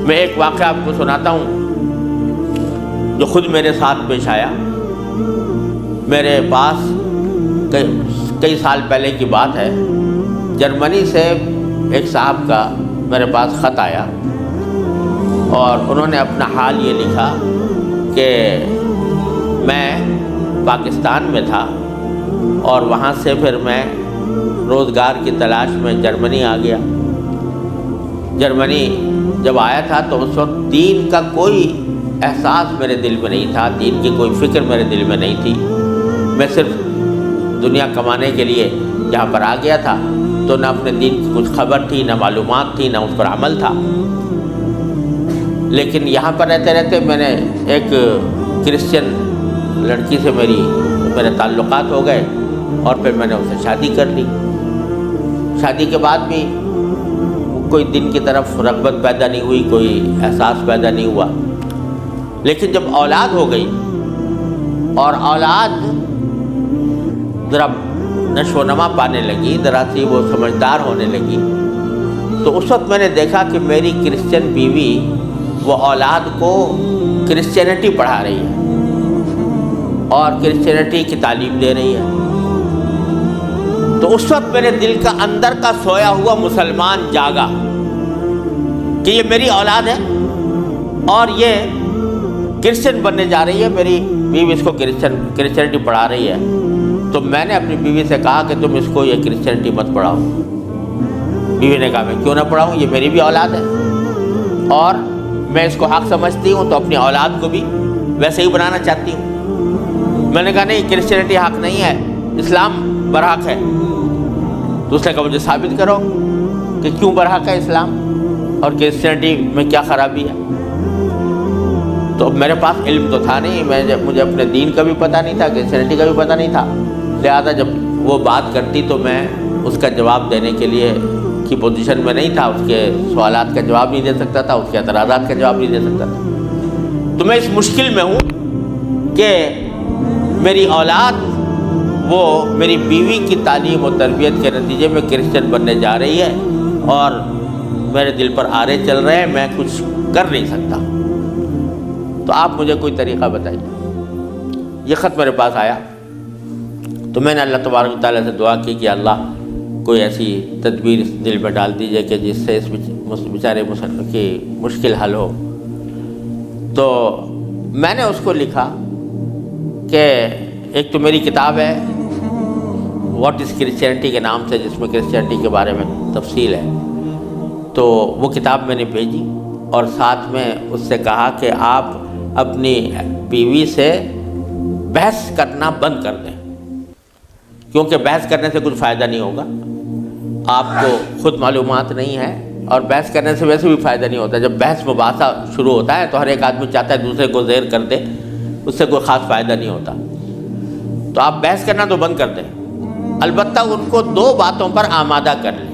میں ایک واقعہ آپ کو سناتا ہوں جو خود میرے ساتھ پیش آیا. میرے پاس کئی سال پہلے کی بات ہے، جرمنی سے ایک صاحب کا میرے پاس خط آیا اور انہوں نے اپنا حال یہ لکھا کہ میں پاکستان میں تھا اور وہاں سے پھر میں روزگار کی تلاش میں جرمنی آ گیا. جرمنی جب آیا تھا تو اس وقت دین کا کوئی احساس میرے دل میں نہیں تھا، دین کی کوئی فکر میرے دل میں نہیں تھی. میں صرف دنیا کمانے کے لیے یہاں پر آ گیا تھا، تو نہ اپنے دین کی کچھ خبر تھی، نہ معلومات تھی، نہ اس پر عمل تھا. لیکن یہاں پر رہتے رہتے میں نے ایک کرسچن لڑکی سے میرے تعلقات ہو گئے اور پھر میں نے اسے شادی کر لی. شادی کے بعد بھی کوئی دین کی طرف رغبت پیدا نہیں ہوئی، کوئی احساس پیدا نہیں ہوا. لیکن جب اولاد ہو گئی اور اولاد ذرا نشو و نما پانے لگی، ذرا سی وہ سمجھدار ہونے لگی، تو اس وقت میں نے دیکھا کہ میری کرسچن بیوی وہ اولاد کو کرسچینٹی پڑھا رہی ہے اور کرسچینٹی کی تعلیم دے رہی ہے. تو اس وقت میرے دل کا اندر کا سویا ہوا مسلمان جاگا کہ یہ میری اولاد ہے اور یہ کرسچن بننے جا رہی ہے، میری بیوی اس کو کرسچینٹی پڑھا رہی ہے. تو میں نے اپنی بیوی سے کہا کہ تم اس کو یہ کرسچینٹی مت پڑھاؤ. بیوی نے کہا میں کیوں نہ پڑھاؤں، یہ میری بھی اولاد ہے اور میں اس کو حق سمجھتی ہوں، تو اپنی اولاد کو بھی ویسے ہی بنانا چاہتی ہوں. میں نے کہا نہیں، کرسچینٹی حق نہیں ہے، اسلام برحق ہے. تو اس نے کہا مجھے ثابت کرو کہ کیوں برحق ہے اسلام اور کرسچینٹی میں کیا خرابی ہے. تو میرے پاس علم تو تھا نہیں، مجھے اپنے دین کا بھی پتہ نہیں تھا، کرسچینٹی کا بھی پتہ نہیں تھا. لہذا جب وہ بات کرتی تو میں اس کا جواب دینے کے لیے کی پوزیشن میں نہیں تھا، اس کے سوالات کا جواب نہیں دے سکتا تھا، اس کے اعتراضات کا جواب نہیں دے سکتا تھا. تو میں اس مشکل میں ہوں کہ میری اولاد وہ میری بیوی کی تعلیم و تربیت کے نتیجے میں کرسچن بننے جا رہی ہے اور میرے دل پر آرے چل رہے ہیں، میں کچھ کر نہیں سکتا. تو آپ مجھے کوئی طریقہ بتائیے. یہ خط میرے پاس آیا تو میں نے اللہ تبارک و تعالیٰ سے دعا کی کہ اللہ کوئی ایسی تدبیر اس دل میں ڈال دیجیے کہ جس سے اس بیچارے مسلمان کی مشکل حل ہو. تو میں نے اس کو لکھا کہ ایک تو میری کتاب ہے واٹ از کرسچینٹی کے نام سے، جس میں کرسچینٹی کے بارے میں تفصیل ہے. تو وہ کتاب میں نے بھیجی اور ساتھ میں اس سے کہا کہ آپ اپنی بیوی سے بحث کرنا بند کر دیں، کیونکہ بحث کرنے سے کچھ فائدہ نہیں ہوگا. آپ کو خود معلومات نہیں ہے اور بحث کرنے سے ویسے بھی فائدہ نہیں ہوتا. جب بحث مباحثہ شروع ہوتا ہے تو ہر ایک آدمی چاہتا ہے دوسرے کو زیر کر دے، اس سے کوئی خاص فائدہ نہیں ہوتا. تو آپ بحث کرنا تو بند کر دیں، البتہ ان کو 2 باتوں پر آمادہ کر لیں.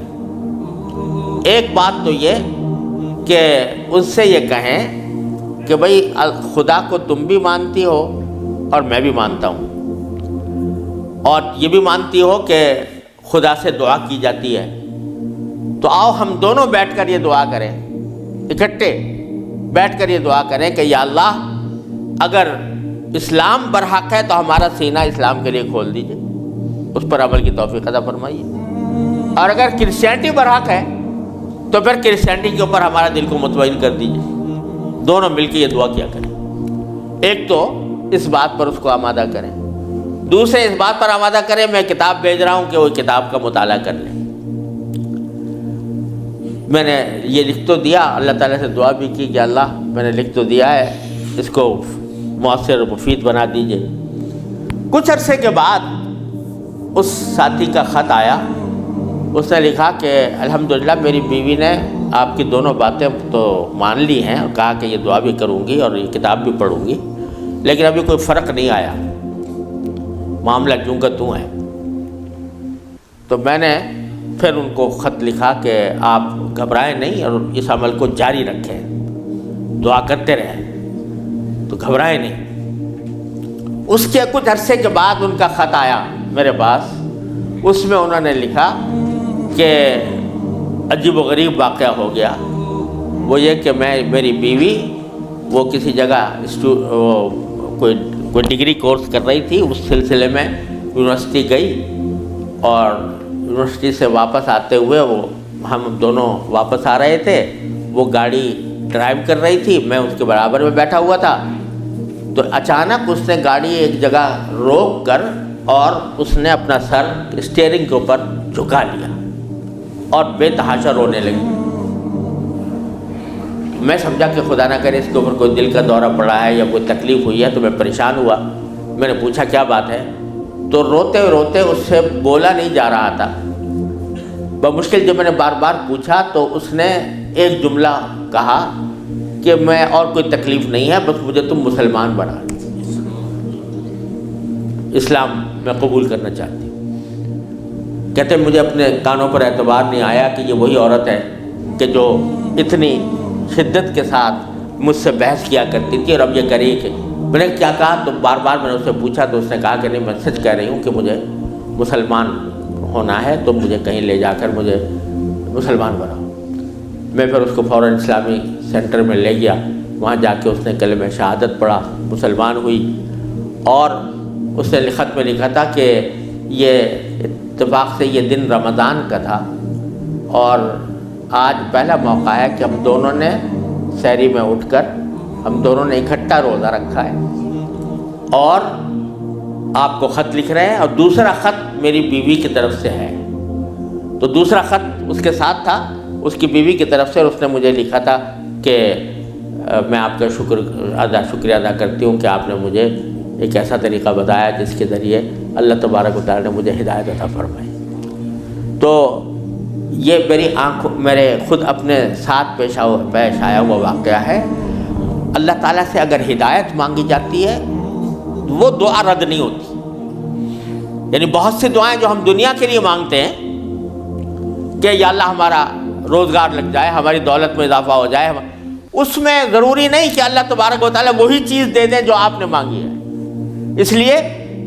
ایک بات تو یہ کہ اس سے یہ کہیں کہ بھئی خدا کو تم بھی مانتی ہو اور میں بھی مانتا ہوں، اور یہ بھی مانتی ہو کہ خدا سے دعا کی جاتی ہے. تو آؤ ہم دونوں بیٹھ کر یہ دعا کریں، اکٹھے بیٹھ کر یہ دعا کریں کہ یا اللہ اگر اسلام برحق ہے تو ہمارا سینہ اسلام کے لیے کھول دیجئے، اس پر عمل کی توفیق عطا فرمائیے. اور اگر کرسچینٹی برحق ہے تو پھر کرسچینٹی کے اوپر ہمارا دل کو مطمئن کر دیجئے. دونوں مل کے یہ دعا کیا کریں. ایک تو اس بات پر اس کو آمادہ کریں، دوسرے اس بات پر آمادہ کریں میں کتاب بھیج رہا ہوں کہ وہ کتاب کا مطالعہ کر لیں. میں نے یہ لکھ تو دیا، اللہ تعالیٰ سے دعا بھی کی کہ اللہ میں نے لکھ تو دیا ہے، اس کو مؤثر و مفید بنا دیجئے. کچھ عرصے کے بعد اس ساتھی کا خط آیا. اس نے لکھا کہ الحمدللہ میری بیوی نے آپ کی دونوں باتیں تو مان لی ہیں اور کہا کہ یہ دعا بھی کروں گی اور یہ کتاب بھی پڑھوں گی، لیکن ابھی کوئی فرق نہیں آیا، معاملہ جوں کا توں ہے. تو میں نے پھر ان کو خط لکھا کہ آپ گھبرائیں نہیں اور اس عمل کو جاری رکھیں، دعا کرتے رہیں، تو گھبرائیں نہیں. اس کے کچھ عرصے کے بعد ان کا خط آیا میرے پاس. اس میں انہوں نے لکھا کہ عجیب و غریب واقعہ ہو گیا وہ یہ کہ میری بیوی وہ کسی جگہ کوئی ڈگری کورس کر رہی تھی، اس سلسلے میں یونیورسٹی گئی، اور یونیورسٹی سے واپس آتے ہوئے ہم دونوں واپس آ رہے تھے، وہ گاڑی ڈرائیو کر رہی تھی، میں اس کے برابر میں بیٹھا ہوا تھا، تو اچانک اس نے گاڑی ایک جگہ روک کر اور اس نے اپنا سر اسٹیئرنگ کے اوپر جھکا لیا اور بے تحاشا رونے لگی۔ میں سمجھا کہ خدا نہ کرے اس کے اوپر کوئی دل کا دورہ پڑا ہے یا کوئی تکلیف ہوئی ہے، تو میں پریشان ہوا۔ میں نے پوچھا کیا بات ہے، تو روتے روتے اس سے بولا نہیں جا رہا تھا۔ بمشکل جب میں نے بار بار پوچھا تو اس نے ایک جملہ کہا کہ میں اور کوئی تکلیف نہیں ہے، بس مجھے تم مسلمان بنا، اسلام میں قبول کرنا چاہتی ہوں۔ کہتے مجھے اپنے کانوں پر اعتبار نہیں آیا کہ یہ وہی عورت ہے کہ جو اتنی شدت کے ساتھ مجھ سے بحث کیا کرتی تھی، اور اب یہ کری کہ میں نے کیا کہا، تو بار بار میں نے اس سے پوچھا تو اس نے کہا کہ نہیں، میں سچ کہہ رہی ہوں کہ مجھے مسلمان ہونا ہے، تو مجھے کہیں لے جا کر مجھے مسلمان بناؤ۔ میں پھر اس کو فوراً اسلامی سینٹر میں لے گیا، وہاں جا کے اس نے کلمہ شہادت پڑھا، مسلمان ہوئی، اور اس نے خط میں لکھا تھا کہ یہ اتفاق سے یہ دن رمضان کا تھا، اور آج پہلا موقع ہے کہ ہم دونوں نے سحری میں اٹھ کر ہم دونوں نے اکٹھا روزہ رکھا ہے، اور آپ کو خط لکھ رہے ہیں، اور دوسرا خط میری بیوی کی طرف سے ہے۔ تو دوسرا خط اس کے ساتھ تھا اس کی بیوی کی طرف سے، اور اس نے مجھے لکھا تھا کہ میں آپ کا شکریہ ادا کرتی ہوں کہ آپ نے مجھے ایک ایسا طریقہ بتایا جس کے ذریعے اللہ تبارک و تعالیٰ نے مجھے ہدایت عطا فرمائی۔ تو یہ میرے خود اپنے ساتھ پیش آیا ہوا واقعہ ہے۔ اللہ تعالیٰ سے اگر ہدایت مانگی جاتی ہے وہ دعا رد نہیں ہوتی۔ یعنی بہت سی دعائیں جو ہم دنیا کے لیے مانگتے ہیں کہ یا اللہ ہمارا روزگار لگ جائے، ہماری دولت میں اضافہ ہو جائے، اس میں ضروری نہیں کہ اللہ تبارک و تعالیٰ وہی چیز دے دیں جو آپ نے مانگی ہے، اس لیے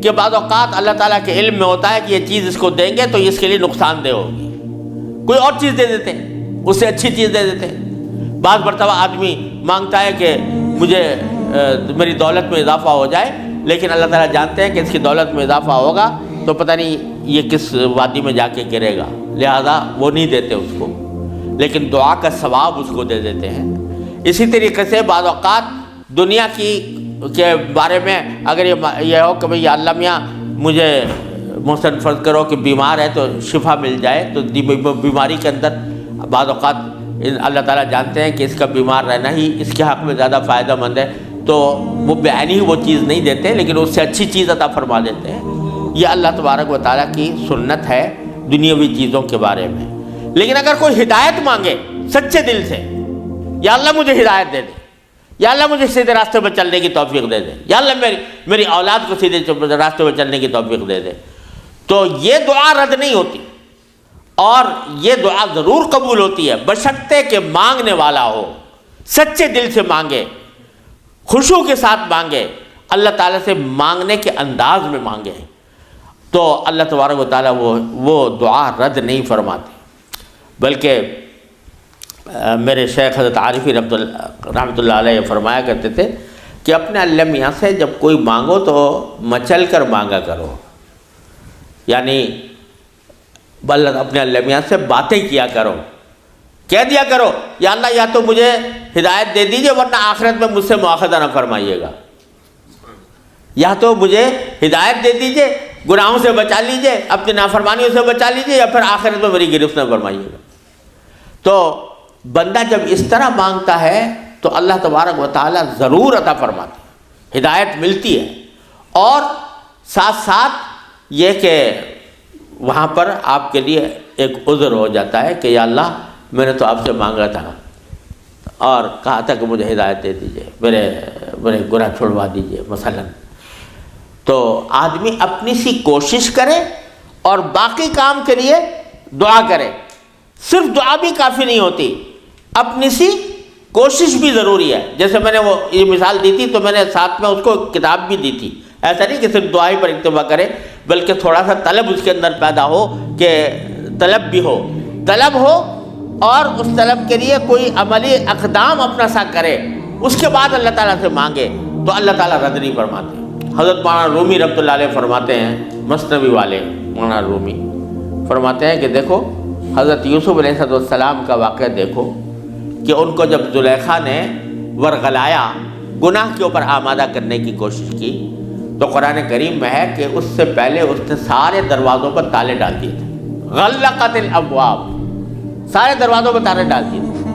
کہ بعض اوقات اللہ تعالیٰ کے علم میں ہوتا ہے کہ یہ چیز اس کو دیں گے تو اس کے لیے نقصان دہ ہوگی، کوئی اور چیز دے دیتے ہیں، اس سے اچھی چیز دے دیتے ہیں۔ بعض مرتبہ آدمی مانگتا ہے کہ مجھے میری دولت میں اضافہ ہو جائے، لیکن اللہ تعالیٰ جانتے ہیں کہ اس کی دولت میں اضافہ ہوگا تو پتہ نہیں یہ کس وادی میں جا کے گرے گا، لہذا وہ نہیں دیتے اس کو، لیکن دعا کا ثواب اس کو دے دیتے ہیں۔ اسی طریقے سے بعض اوقات دنیا کے بارے میں اگر یہ ہو کہ بھئی یا اللہ میاں مجھے محسن فرض کرو کہ بیمار ہے تو شفا مل جائے، تو بیماری کے اندر بعض اوقات اللہ تعالیٰ جانتے ہیں کہ اس کا بیمار رہنا ہی اس کے حق میں زیادہ فائدہ مند ہے، تو وہ بعینی ہی وہ چیز نہیں دیتے لیکن اس سے اچھی چیز عطا فرما دیتے ہیں۔ یہ اللہ تبارک و تعالیٰ کی سنت ہے دنیاوی چیزوں کے بارے میں۔ لیکن اگر کوئی ہدایت مانگے سچے دل سے، یا اللہ مجھے ہدایت دے دے، یا اللہ مجھے سیدھے راستے پر چلنے کی توفیق دے دے، یا اللہ میری اولاد کو سیدھے راستے پر چلنے کی توفیق دے دے، تو یہ دعا رد نہیں ہوتی، اور یہ دعا ضرور قبول ہوتی ہے بشرطے کہ مانگنے والا ہو، سچے دل سے مانگے، خشوع کے ساتھ مانگے، اللہ تعالیٰ سے مانگنے کے انداز میں مانگے، تو اللہ تبارک و تعالیٰ وہ دعا رد نہیں فرماتے۔ بلکہ میرے شیخ حضرت عارفی رحمۃ اللہ علیہ فرمایا کرتے تھے کہ اپنے اللہ میاں سے جب کوئی مانگو تو مچل کر مانگا کرو، یعنی اپنے اللہ میاں سے باتیں کیا کرو، کہہ دیا کرو یا اللہ یا تو مجھے ہدایت دے دیجئے ورنہ آخرت میں مجھ سے مواخذہ نہ فرمائیے گا، یا تو مجھے ہدایت دے دیجئے، گناہوں سے بچا لیجئے، اپنی نافرمانیوں سے بچا لیجئے، یا پھر آخرت میں میری گرفت نہ فرمائیے گا۔ تو بندہ جب اس طرح مانگتا ہے تو اللہ تبارک و تعالیٰ ضرور عطا فرماتا ہے، ہدایت ملتی ہے، اور ساتھ ساتھ یہ کہ وہاں پر آپ کے لیے ایک عذر ہو جاتا ہے کہ یا اللہ میں نے تو آپ سے مانگا تھا اور کہا تھا کہ مجھے ہدایت دے دیجئے، میرے گناہ چھڑوا دیجئے مثلا۔ تو آدمی اپنی سی کوشش کرے اور باقی کام کے لیے دعا کرے، صرف دعا بھی کافی نہیں ہوتی، اپنی سی کوشش بھی ضروری ہے۔ جیسے میں نے وہ یہ مثال دی تھی تو میں نے ساتھ میں اس کو کتاب بھی دی تھی، ایسا نہیں کہ صرف دعا ہی پر اکتفا کرے بلکہ تھوڑا سا طلب اس کے اندر پیدا ہو، کہ طلب بھی ہو، طلب ہو اور اس طلب کے لیے کوئی عملی اقدام اپنا سا کرے، اس کے بعد اللہ تعالیٰ سے مانگے تو اللہ تعالیٰ رد نہیں فرماتے۔ حضرت مولانا رومی رحمۃ اللہ علیہ فرماتے ہیں، مثنوی والے مولانا رومی فرماتے ہیں کہ دیکھو حضرت یوسف علیہ السلام کا واقعہ دیکھو کہ ان کو جب زلیخا نے ورغلایا، گناہ کے اوپر آمادہ کرنے کی کوشش کی، تو قرآن کریم میں ہے کہ اس سے پہلے اس نے سارے دروازوں پر تالے ڈال دیے تھے، غلقت الابواب، سارے دروازوں پر تالے ڈال دیے تھے،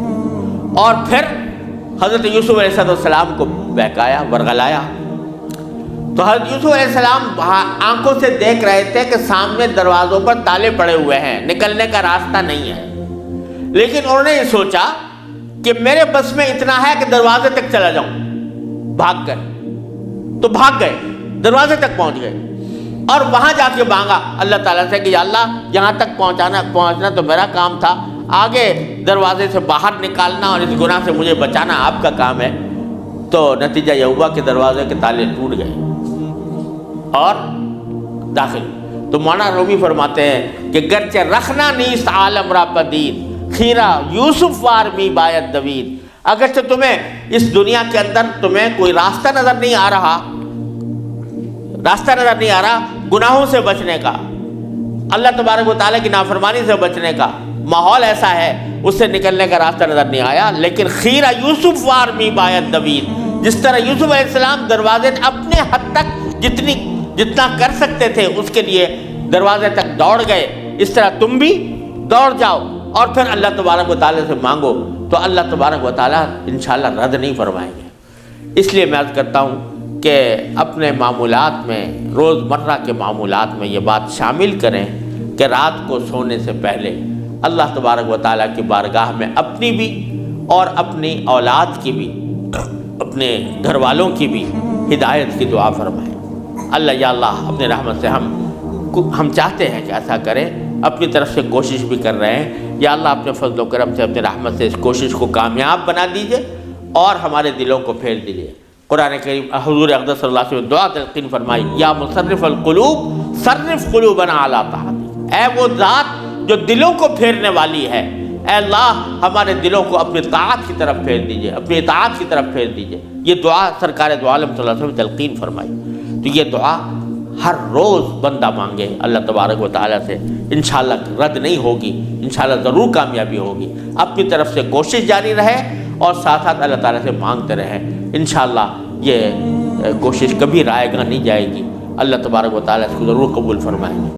اور پھر حضرت یوسف علیہ السلام کو بہکایا، ورغلایا۔ تو حضرت یوسف علیہ السلام آنکھوں سے دیکھ رہے تھے کہ سامنے دروازوں پر تالے پڑے ہوئے ہیں، نکلنے کا راستہ نہیں ہے، لیکن انہوں نے یہ سوچا کہ میرے بس میں اتنا ہے کہ دروازے تک چلا جاؤں، بھاگ گئے۔ تو بھاگ گئے، دروازے تک پہنچ گئے، اور وہاں جا کے مانگا اللہ تعالیٰ سے کہ یا اللہ یہاں تک پہنچنا تو میرا کام تھا، آگے دروازے سے باہر نکالنا اور اس گناہ سے مجھے بچانا آپ کا کام ہے۔ تو نتیجہ یہ ہوا کہ دروازے کے تالے ٹوٹ گئے اور داخل۔ تو مولانا رومی فرماتے ہیں کہ گرچہ رکھنا نیست عالم را پدید، خیرہ یوسف وار می باید دوید، اگرچہ تمہیں اس دنیا کے اندر تمہیں کوئی راستہ نظر نہیں آ رہا، گناہوں سے بچنے کا، اللہ تبارک و تعالیٰ کی نافرمانی سے بچنے کا ماحول ایسا ہے، اس سے نکلنے کا راستہ نظر نہیں آیا، لیکن خیرہ یوسف وار می باید دوید، جس طرح یوسف علیہ السلام دروازے اپنے حد تک جتنا کر سکتے تھے اس کے لیے دروازے تک دوڑ گئے، اس طرح تم بھی دوڑ جاؤ اور پھر اللہ تبارک و تعالیٰ سے مانگو تو اللہ تبارک و تعالیٰ انشاءاللہ رد نہیں فرمائیں گے۔ اس لیے میں عرض کرتا ہوں کہ اپنے معمولات میں، روز مرہ کے معمولات میں یہ بات شامل کریں کہ رات کو سونے سے پہلے اللہ تبارک و تعالیٰ کی بارگاہ میں اپنی بھی اور اپنی اولاد کی بھی، اپنے گھر والوں کی بھی ہدایت کی دعا فرمائیں۔ اللہ یا اللہ اپنے رحمت سے ہم چاہتے ہیں کہ ایسا کریں، اپنی طرف سے کوشش بھی کر رہے ہیں، یا اللہ اپنے فضل و کرم سے اپنے رحمت سے اس کوشش کو کامیاب بنا دیجئے اور ہمارے دلوں کو پھیر دیجئے۔ قرآن کریم حضور اقدس صلی اللہ علیہ وسلم دعا تلقین فرمائی، یا مصرف القلوب صرف قلوبنا علی طاعتک، اے وہ ذات جو دلوں کو پھیرنے والی ہے، اے اللہ ہمارے دلوں کو اپنی طاعت کی طرف پھیر دیجئے، اپنی اطاعت کی طرف پھیر دیجئے۔ یہ دعا سرکار دو عالم صلی اللہ علیہ وسلم تلقین فرمائی۔ تو یہ دعا ہر روز بندہ مانگے اللہ تبارک و تعالیٰ سے، انشاءاللہ رد نہیں ہوگی، انشاءاللہ ضرور کامیابی ہوگی۔ اپنی طرف سے کوشش جاری رہے اور ساتھ ساتھ اللہ تعالیٰ سے مانگتے رہیں، انشاءاللہ یہ کوشش کبھی رائے گاہ نہیں جائے گی، اللہ تبارک و تعالیٰ اس کو ضرور قبول فرمائیں گے۔